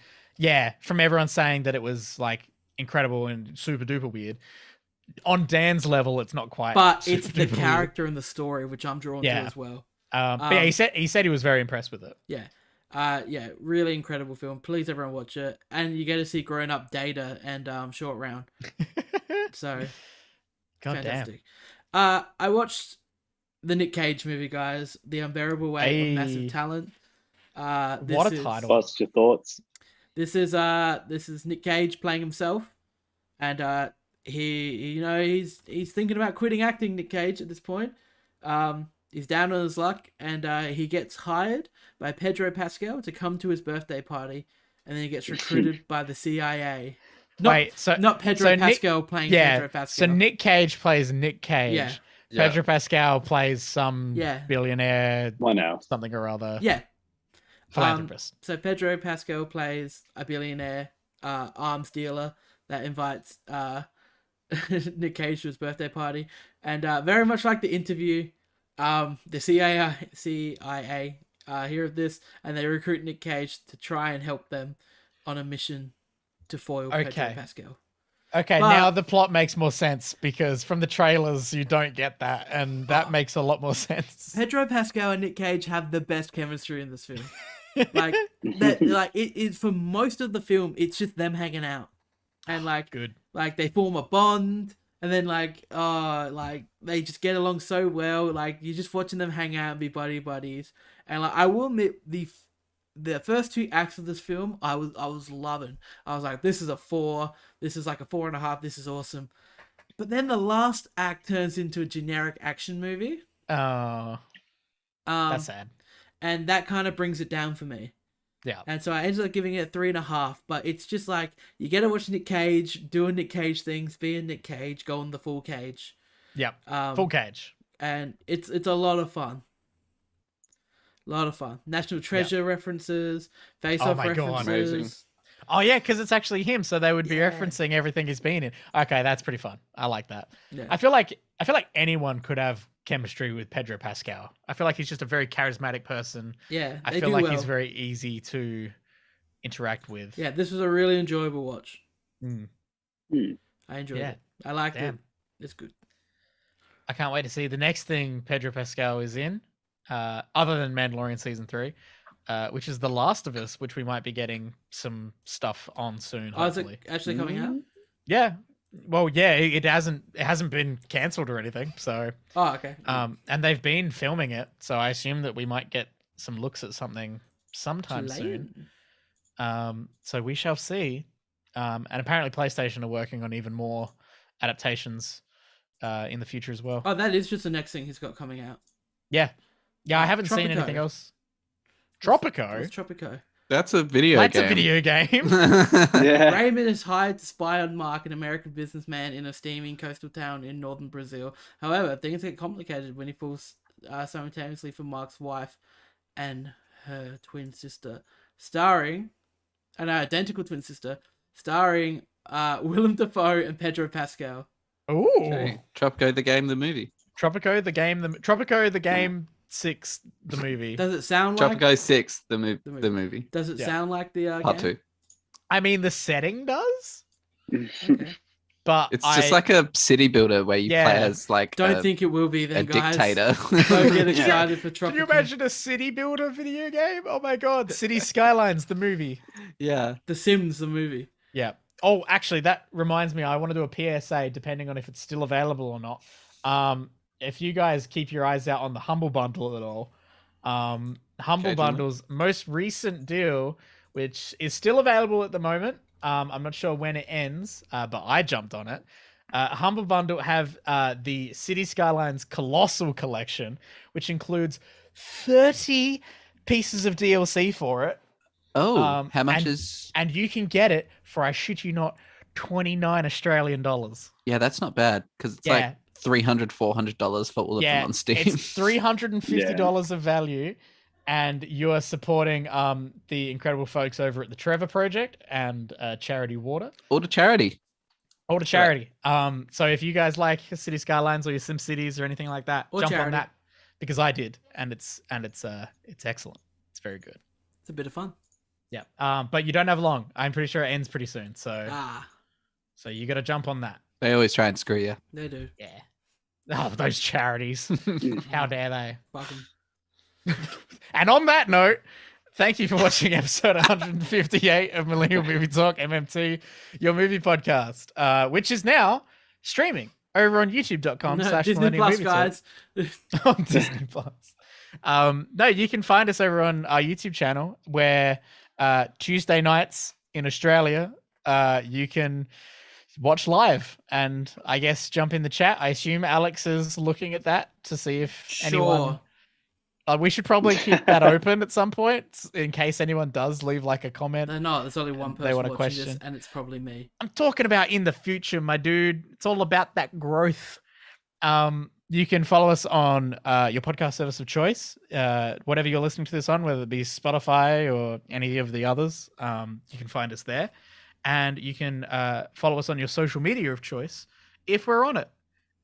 from everyone saying that it was like incredible and super duper weird. On Dan's level, it's not quite. But it's the duper weird. character and the story which I'm drawn to as well. But yeah, he said he was very impressed with it. Yeah. Really incredible film. Please everyone watch it. And you get to see grown up Data and Short Round. So God fantastic. I watched the Nick Cage movie, guys. The Unbearable Weight of Massive Talent. What a title. What's your thoughts? This is Nick Cage playing himself. And he's thinking about quitting acting, Nick Cage, at this point. He's down on his luck, and he gets hired by Pedro Pascal to come to his birthday party, and then he gets recruited by the CIA. Not Pedro Pascal playing Pedro Pascal. So Nick Cage plays Nick Cage. Yeah. Pedro Pascal plays some billionaire, something or other. Yeah. Philanthropist. So Pedro Pascal plays a billionaire arms dealer that invites Nick Cage to his birthday party, and very much like The Interview, the CIA hear of this, and they recruit Nick Cage to try and help them on a mission to foil Pedro Pascal. Okay, now the plot makes more sense because from the trailers you don't get that, and that makes a lot more sense. Pedro Pascal and Nick Cage have the best chemistry in this film. It for most of the film, it's just them hanging out, and good. Like they form a bond, and then they just get along so well. Like you're just watching them hang out and be buddies. And I will admit the first two acts of this film, I was loving. I was like, this is a 4. This is like a 4.5. This is awesome. But then the last act turns into a generic action movie. Oh, that's sad. And that kind of brings it down for me. Yeah. And so I ended up giving it 3.5. But it's just like, you get to watch Nick Cage doing Nick Cage things, being Nick Cage, going the full Cage. Yep. Full Cage. And it's a lot of fun. National Treasure references, Face-Off references. God, amazing. Oh yeah, because it's actually him, so they would be referencing everything he's been in. Okay, that's pretty fun. I like that. Yeah. I feel like anyone could have chemistry with Pedro Pascal. I feel like he's just a very charismatic person. Yeah, I feel like he's very easy to interact with. Yeah, this was a really enjoyable watch. I enjoyed it. I liked it. It's good. I can't wait to see the next thing Pedro Pascal is in, other than Mandalorian season 3, which is The Last of Us, which we might be getting some stuff on soon. Oh, is it hopefully. actually coming out? Yeah. Well, yeah, it hasn't been cancelled or anything. So. Oh, okay. And they've been filming it, so I assume that we might get some looks at something sometime soon. So we shall see. And apparently PlayStation are working on even more adaptations in the future as well. Oh, that is just the next thing he's got coming out. Yeah. I haven't seen anything else. Tropico? What's Tropico? That's a video game. That's a video game. Raymond is hired to spy on Mark, an American businessman in a steaming coastal town in northern Brazil. However, things get complicated when he falls simultaneously for Mark's wife, and her twin sister, starring an identical twin sister, starring Willem Dafoe and Pedro Pascal. Ooh. Okay. Tropico the game, the movie. Tropico the game 6, the movie. Does it sound like Tropico 6, the movie. movie. Does it Yeah. sound like the Part game? 2. I mean, the setting does, Okay. but It's just like a city builder where you play as like Don't a, think it will be a then, guys. dictator. Don't get Yeah. excited for Tropico. Can you imagine a city builder video game? Oh my god, City Skylines, the movie. Yeah. The Sims, the movie. Yeah. Oh, actually, that reminds me. I want to do a PSA, depending on if it's still available or not. If you guys keep your eyes out on the Humble Bundle at all, Humble Occasionally. Bundle's most recent deal, which is still available at the moment. I'm not sure when it ends, but I jumped on it. Humble Bundle have the City Skylines Colossal Collection, which includes 30 pieces of DLC for it. Oh, how much is? And you can get it for, I shit you not, 29 Australian dollars. Yeah, that's not bad because it's Yeah. like $300, $400 for all of them on Steam. It's $350 of value, and you are supporting the incredible folks over at the Trevor Project and Charity Water. All to charity. All to charity. So if you guys like City Skylines or your Sim Cities or anything like that, Or jump on charity. that, because I did, and it's excellent. It's very good. It's a bit of fun. Yeah. But you don't have long. I'm pretty sure it ends pretty soon. So Ah, you got to jump on that. They always try and screw you. they do. Yeah. Oh, those charities. How dare they? Fuck 'em. And on that note, thank you for watching episode 158 of Millennial Movie Talk MMT, your movie podcast, which is now streaming over on youtube.com No, Disney Plus, guys. on Disney Plus. No, you can find us over on our YouTube channel where Tuesday nights in Australia, you can watch live and I guess jump in the chat. I assume Alex is looking at that to see if anyone. We should probably keep that open at some point in case anyone does leave like a comment. No, there's only one They person want a watching this, question. and it's probably me. I'm talking about in the future, my dude. It's all about that growth. You can follow us on your podcast service of choice, whatever you're listening to this on, whether it be Spotify or any of the others. You can find us there. And you can follow us on your social media of choice if we're on it.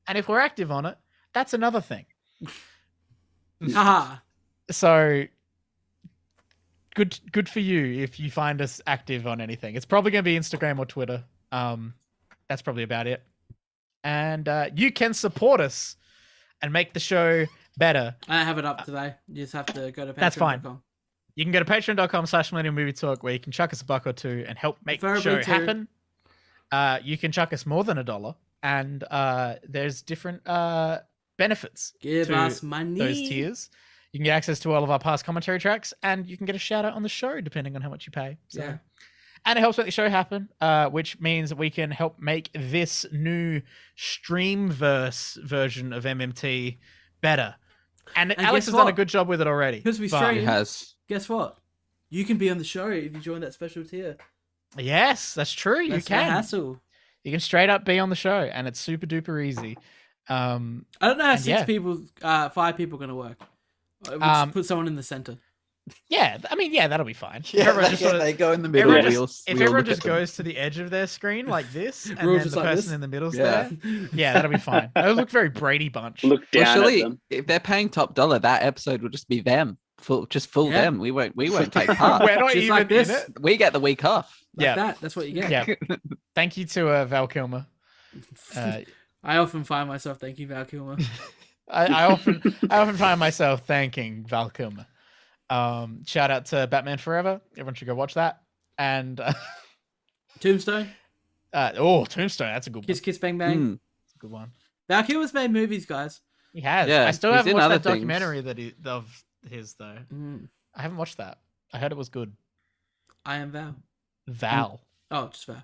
And if we're active on it, that's another thing. Haha. So good for you if you find us active on anything. It's probably going to be Instagram or Twitter. That's probably about it. And you can support us and make the show better. I have it up today. You just have to go to Patreon.com. That's fine. You can go to patreon.com/Millennial Movie Talk where you can chuck us $1 or $2 and help make the show Preferably happen. You can chuck us more than $1, and there's different benefits Give to us money. those tiers. You can get access to all of our past commentary tracks, and you can get a shout out on the show depending on how much you pay. So. Yeah. And it helps make the show happen, which means that we can help make this new Streamverse version of MMT better. And Alex guess has done a what? good job with it already. Because we but- stream. It has. Guess what? You can be on the show if you join that special tier. Yes, that's true. That's you no can. hassle. You can straight up be on the show, and it's super duper easy. I don't know how And yeah. 5 people are going to work. We'll just put someone in the center. Yeah, I mean, yeah, that'll be fine. Yeah, Everyone just sort of- they go in the middle. everyone We all, if we all everyone look just at them. goes to the edge of their screen like this, and We're all then just the like person this? in the middle's Yeah. there, yeah, that'll be fine. It'll look very Brady Bunch. Look Well, down at surely, them. if they're paying top dollar, that episode will just be them. Full Yeah. them. We won't take part. We're not Just even like in this. it. We get the week off. Like Yeah. that. That's what you get. Yeah. Thank you to Val Kilmer. I often find myself thanking Val Kilmer. I often find myself thanking Val Kilmer. Shout out to Batman Forever. Everyone should go watch that. And Tombstone. Tombstone. That's a good one. Kiss Kiss Bang Bang. Mm. That's a good one. Val Kilmer's made movies, guys. He has. Yeah, I still he's haven't in watched other that things. documentary of his though. Mm. I haven't watched that. I heard it was good. I am Val. Val. Oh, just Val.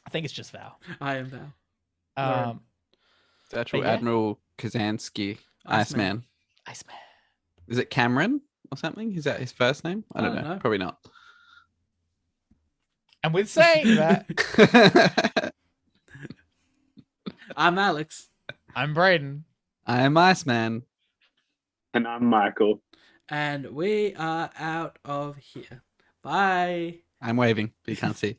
I think it's just Val. I am Val. Um, The actual But yeah. Admiral Kazansky, Iceman. Iceman. Iceman. Is it Cameron or something? Is that his first name? I don't know. know. Probably not. And with saying that, I'm Alex. I'm Brayden. I am Iceman. And I'm Michael. And we are out of here. Bye. I'm waving, but you can't see.